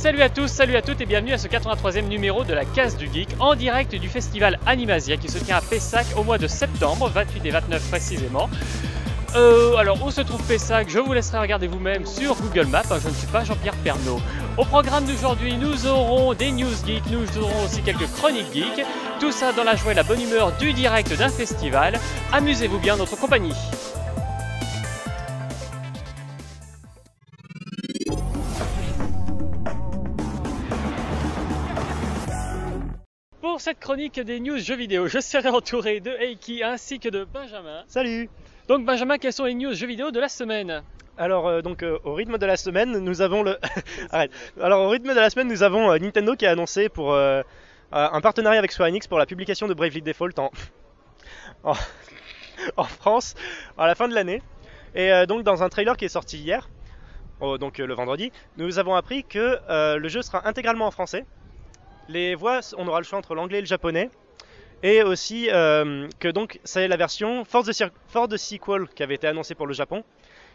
Salut à tous, salut à toutes et bienvenue à ce 83e numéro de la Case du Geek en direct du festival Animasia qui se tient à Pessac au mois de septembre, 28 et 29 précisément. Alors où se trouve Pessac? Je vous laisserai regarder vous-même sur Google Maps, je ne suis pas Jean-Pierre Pernaut. Au programme d'aujourd'hui, nous aurons des news geeks, nous aurons aussi quelques chroniques geeks, tout ça dans la joie et la bonne humeur du direct d'un festival. Amusez-vous bien en notre compagnie. Pour cette chronique des news jeux vidéo, je serai entouré de Eiki ainsi que de Benjamin. Salut! Donc Benjamin, quelles sont les news jeux vidéo de la semaine? Alors au rythme de la semaine, nous avons le Arrête. Alors au rythme de la semaine, nous avons Nintendo qui a annoncé pour un partenariat avec Square Enix pour la publication de Bravely Default en France à la fin de l'année. Et donc dans un trailer qui est sorti hier, donc le vendredi, nous avons appris que le jeu sera intégralement en français. Les voix, on aura le choix entre l'anglais et le japonais. Et aussi que donc ça est la version For the Sequel qui avait été annoncée pour le Japon,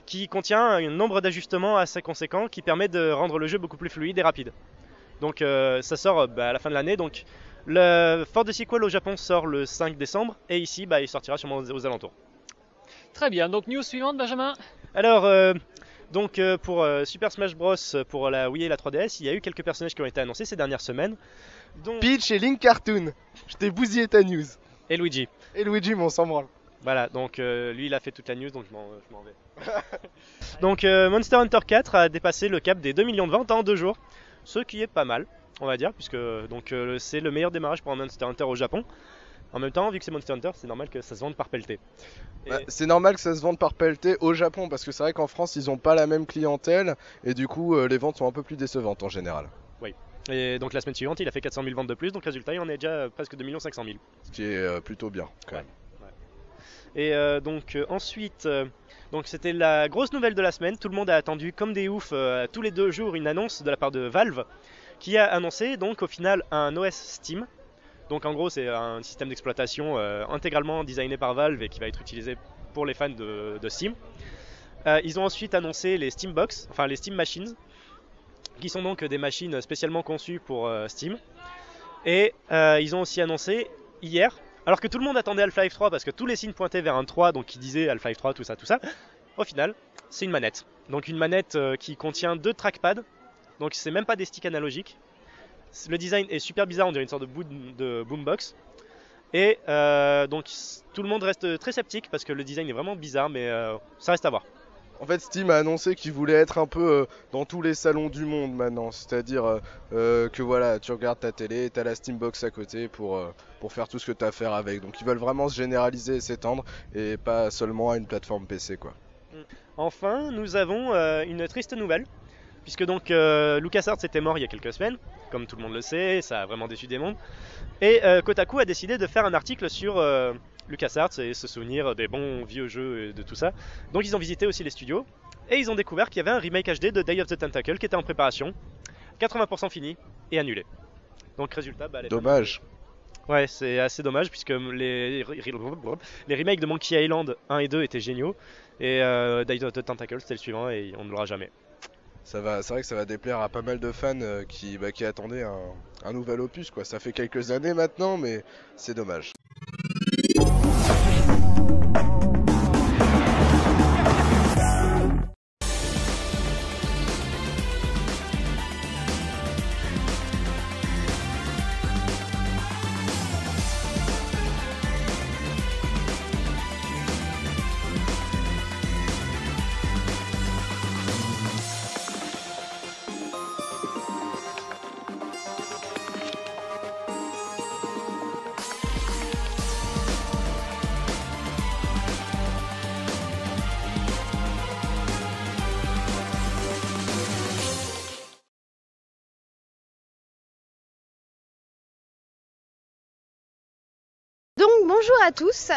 qui contient un nombre d'ajustements assez conséquents qui permet de rendre le jeu beaucoup plus fluide et rapide. Donc ça sort à la fin de l'année. Donc le For the Sequel au Japon sort le 5 décembre et ici il sortira sûrement aux alentours. Très bien, donc news suivante Benjamin. Alors pour Super Smash Bros pour la Wii et la 3DS, il y a eu quelques personnages qui ont été annoncés ces dernières semaines. Dont Peach et Link Cartoon. Je t'ai bousillé ta news. Et Luigi. Et Luigi, mais on s'en branle. Voilà, donc lui il a fait toute la news, donc je m'en vais. Donc Monster Hunter 4 a dépassé le cap des 2 millions de ventes en 2 jours. Ce qui est pas mal, on va dire, puisque c'est le meilleur démarrage pour un Monster Hunter au Japon. En même temps, vu que c'est Monster Hunter, c'est normal que ça se vende par pelleté. C'est normal que ça se vende par pelleté au Japon, parce que c'est vrai qu'en France, ils n'ont pas la même clientèle, et du coup, les ventes sont un peu plus décevantes en général. Oui. Et donc la semaine suivante, il a fait 400 000 ventes de plus, donc résultat, il en est déjà presque 2 500 000. Ce qui est plutôt bien, quand même. Ouais. Et ensuite, c'était la grosse nouvelle de la semaine. Tout le monde a attendu comme des oufs tous les 2 jours une annonce de la part de Valve, qui a annoncé donc au final un OS Steam. Donc en gros c'est un système d'exploitation intégralement designé par Valve et qui va être utilisé pour les fans de Steam. Ils ont ensuite annoncé les Steam Box, enfin les Steam Machines, qui sont donc des machines spécialement conçues pour Steam. Et ils ont aussi annoncé hier, alors que tout le monde attendait Half-Life 3 parce que tous les signes pointaient vers un 3, donc qui disait Half-Life 3, tout ça, au final c'est une manette. Donc une manette qui contient 2 trackpads, donc c'est même pas des sticks analogiques. Le design est super bizarre, on dirait une sorte de boombox. Et donc tout le monde reste très sceptique parce que le design est vraiment bizarre, mais ça reste à voir. En fait, Steam a annoncé qu'il voulait être un peu dans tous les salons du monde maintenant. C'est-à-dire que voilà, tu regardes ta télé et tu as la Steambox à côté pour faire tout ce que tu as à faire avec. Donc ils veulent vraiment se généraliser et s'étendre et pas seulement à une plateforme PC, quoi. Enfin, nous avons une triste nouvelle. Puisque donc LucasArts était mort il y a quelques semaines, comme tout le monde le sait, ça a vraiment déçu des mondes. Et Kotaku a décidé de faire un article sur LucasArts et se souvenir des bons vieux jeux et de tout ça. Donc ils ont visité aussi les studios et ils ont découvert qu'il y avait un remake HD de Day of the Tentacle qui était en préparation, 80% fini et annulé. Donc résultat, dommage. Ouais, c'est assez dommage puisque les remakes de Monkey Island 1 et 2 étaient géniaux et Day of the Tentacle c'était le suivant et on ne l'aura jamais. C'est vrai que ça va déplaire à pas mal de fans qui attendaient un nouvel opus, quoi. Ça fait quelques années maintenant, mais c'est dommage. Donc bonjour à tous,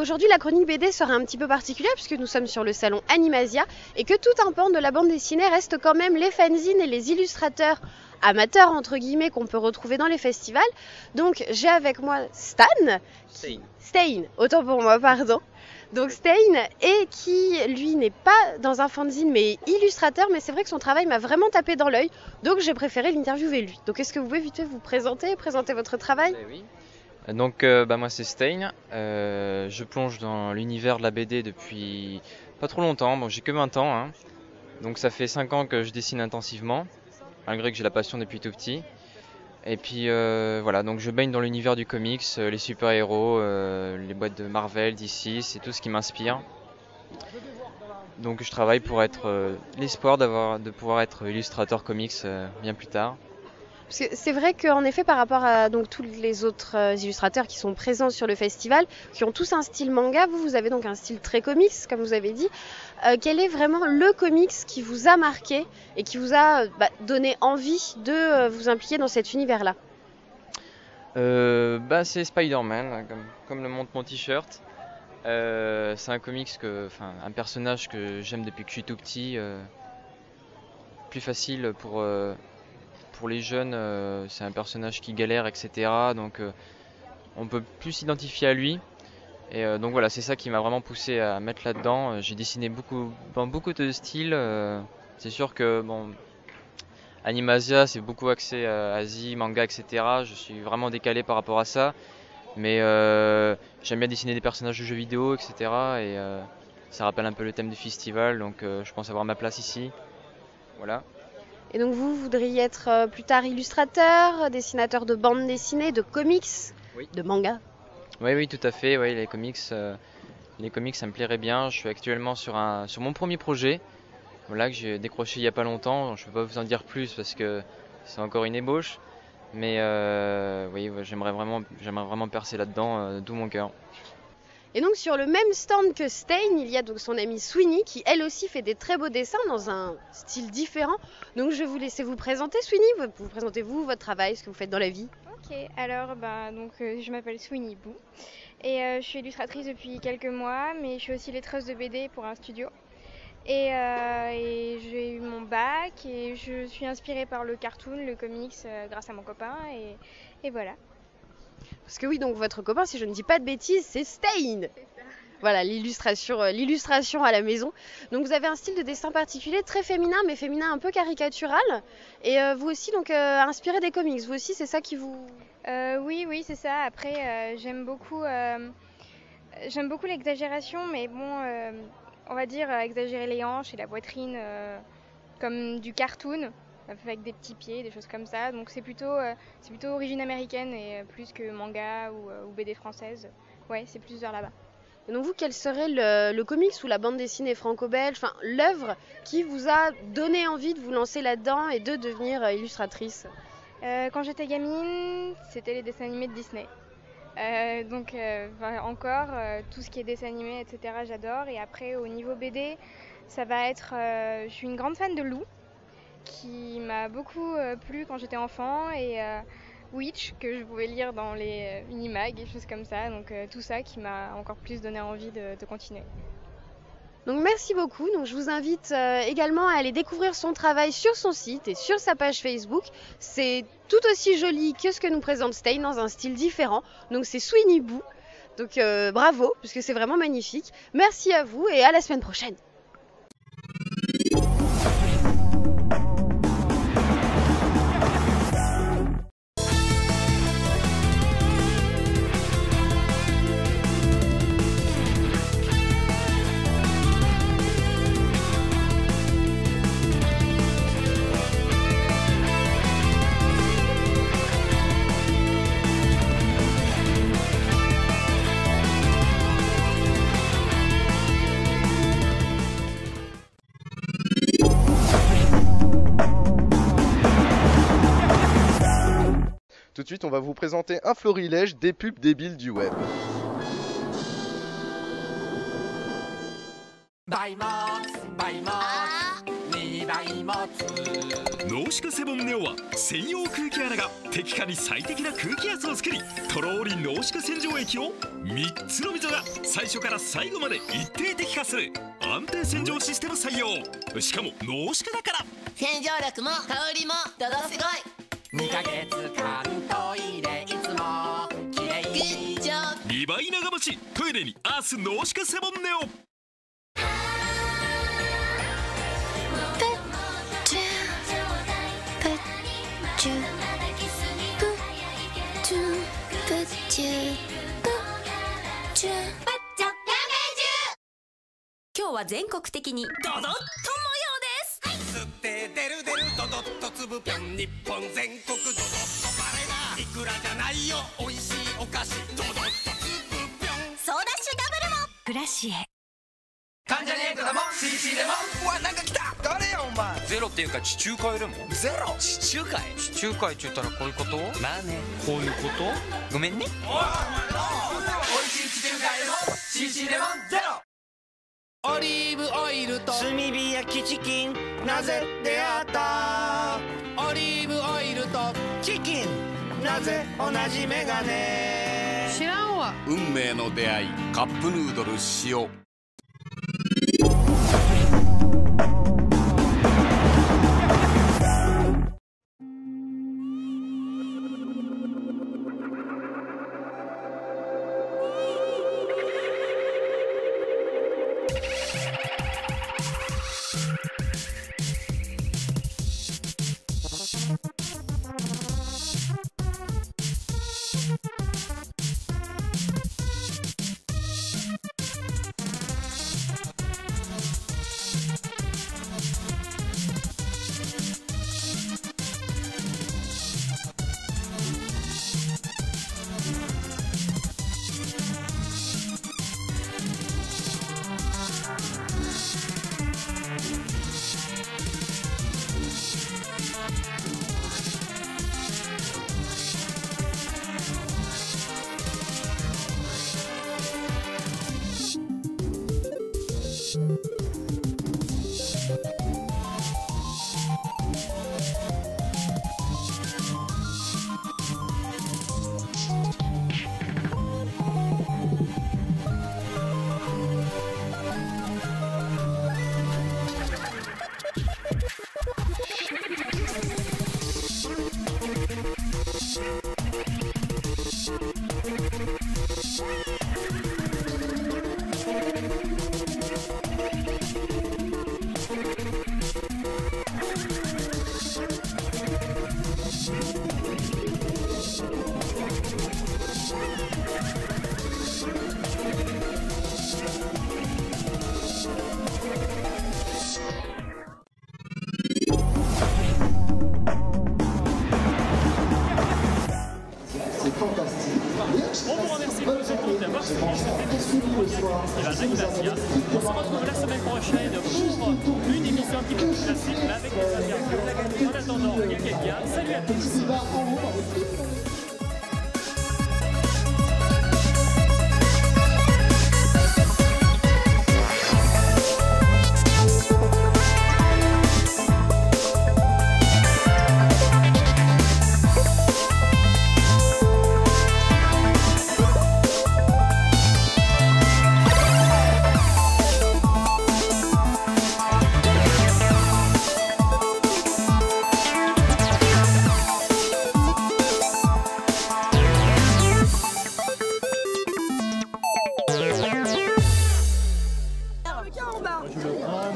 aujourd'hui la chronique BD sera un petit peu particulière puisque nous sommes sur le salon Animasia et que tout un pan de la bande dessinée reste quand même les fanzines et les illustrateurs amateurs entre guillemets qu'on peut retrouver dans les festivals. Donc j'ai avec moi Stein, autant pour moi, pardon. Donc Stein, et qui lui n'est pas dans un fanzine mais illustrateur, mais c'est vrai que son travail m'a vraiment tapé dans l'œil, donc j'ai préféré l'interviewer lui. Donc est-ce que vous pouvez vite fait vous présenter votre travail? Oui. Donc moi c'est Stein, je plonge dans l'univers de la BD depuis pas trop longtemps, bon j'ai que 20 ans, hein. Donc ça fait 5 ans que je dessine intensivement, malgré que j'ai la passion depuis tout petit. Et puis voilà, donc je baigne dans l'univers du comics, les super-héros, les boîtes de Marvel, DC, c'est tout ce qui m'inspire. Donc je travaille pour être l'espoir de pouvoir être illustrateur comics bien plus tard. Parce que c'est vrai qu'en effet, par rapport à donc, tous les autres illustrateurs qui sont présents sur le festival, qui ont tous un style manga, vous avez donc un style très comics, comme vous avez dit. Quel est vraiment le comics qui vous a marqué et qui vous a donné envie de vous impliquer dans cet univers-là? C'est Spider-Man, comme le montre mon t-shirt. C'est un comics, un personnage que j'aime depuis que je suis tout petit. Plus facile pour les jeunes, c'est un personnage qui galère, etc. Donc on peut plus s'identifier à lui. Et donc voilà, c'est ça qui m'a vraiment poussé à mettre là-dedans. J'ai dessiné dans beaucoup de styles. C'est sûr que Animasia, c'est beaucoup axé Asie, manga, etc. Je suis vraiment décalé par rapport à ça. Mais j'aime bien dessiner des personnages de jeux vidéo, etc. Et ça rappelle un peu le thème du festival. Donc je pense avoir ma place ici. Voilà. Et donc vous voudriez être plus tard illustrateur, dessinateur de bandes dessinées, de comics, oui. De manga? Oui, tout à fait. Oui, les comics, ça me plairait bien. Je suis actuellement sur mon premier projet, voilà, que j'ai décroché il n'y a pas longtemps. Je ne peux pas vous en dire plus parce que c'est encore une ébauche. Mais oui, j'aimerais vraiment percer là-dedans, d'où mon cœur. Et donc sur le même stand que Stein, il y a donc son amie Sweeney qui elle aussi fait des très beaux dessins dans un style différent. Donc je vais vous laisser vous présenter, Sweeney. Vous présentez-vous, votre travail, ce que vous faites dans la vie. Ok, alors je m'appelle Sweeney Boo et je suis illustratrice depuis quelques mois, mais je suis aussi lettreuse de BD pour un studio. Et j'ai eu mon bac et je suis inspirée par le cartoon, le comics grâce à mon copain et voilà. Parce que oui, donc votre copain, si je ne dis pas de bêtises, c'est Stein. C'est ça. Voilà, l'illustration à la maison. Donc vous avez un style de dessin particulier, très féminin, mais féminin un peu caricatural. Et vous aussi, donc inspiré des comics. Vous aussi, c'est ça qui vous... Oui, c'est ça. Après, j'aime beaucoup l'exagération, mais bon, on va dire exagérer les hanches et la poitrine comme du cartoon, avec des petits pieds, des choses comme ça. Donc c'est plutôt origine américaine et plus que manga ou BD française. Ouais, c'est plus vers là-bas. Et donc vous, quel serait le comics ou la bande dessinée franco-belge, enfin l'œuvre qui vous a donné envie de vous lancer là-dedans et de devenir illustratrice? Quand j'étais gamine, c'était les dessins animés de Disney. Encore, tout ce qui est dessin animé, etc., j'adore. Et après, au niveau BD, ça va être... je suis une grande fan de Lou, qui m'a beaucoup plu quand j'étais enfant, et Witch, que je pouvais lire dans les Unimags, et choses comme ça. Donc tout ça qui m'a encore plus donné envie de continuer. Donc merci beaucoup. Donc je vous invite également à aller découvrir son travail sur son site et sur sa page Facebook. C'est tout aussi joli que ce que nous présente Stein dans un style différent. Donc c'est Sweeney Boo. Donc bravo, puisque c'est vraiment magnifique. Merci à vous et à la semaine prochaine. Tout de suite, on va vous présenter un florilège des pubs débiles du web. 濃縮セボンネオは専用空気穴が適化に最適な空気圧を作り、とろーり濃縮洗浄液を3つの溝が最初から最後まで一定適化する安定洗浄システム採用。しかも濃縮だから洗浄力も香りもどどすごい。2ヶ月間トイレいつもきれい2倍長持ちトイレにアース濃縮セボンネオ。今日は全国的にドドッと模様です。吸って出る出るドドッと粒ぴょん日本全国ドドッとバレだいくらじゃないよおいしいお菓子ドドッと粒ぴょんソーダッシュダブルもグラシエ関ジャニ∞だもん CC でもうわなんか来た誰やお前ゼロっていうか地中海レモンゼロ地中海地中海って言ったらこういうことまあねこういうことごめんねおいしい地中海レモン CC レモンゼロオリーブオイルと炭火焼きチキンなぜ出会ったオリーブオイルとチキンなぜ同じメガネ知らんわ。運命の出会いカップヌードル塩。On vous remercie tous et toutes d'avoir suivi cette émission du Festival Animasia. On se retrouve la semaine prochaine pour une émission un petit peu plus classique, mais avec des interviews. En attendant, bien, salut à tous.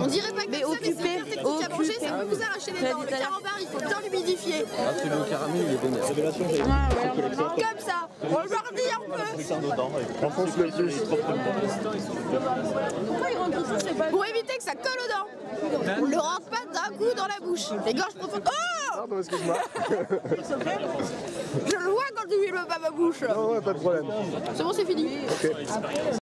On dirait pas que mais occupé, à manger, ça peut vous arracher les dents. Le carambar, il faut bien l'humidifier. Ah, celui au caramel, il est bon. Comme ça, on le mordit un peu. Enfonce le plus. Pour éviter que ça colle aux dents. On le rentre pas d'un coup dans la bouche. Les gorges profondes. Oh! Pardon, excuse-moi. Je le vois quand tu lui le pas ma bouche. Non, ouais, pas de problème. C'est bon, c'est fini. Ok.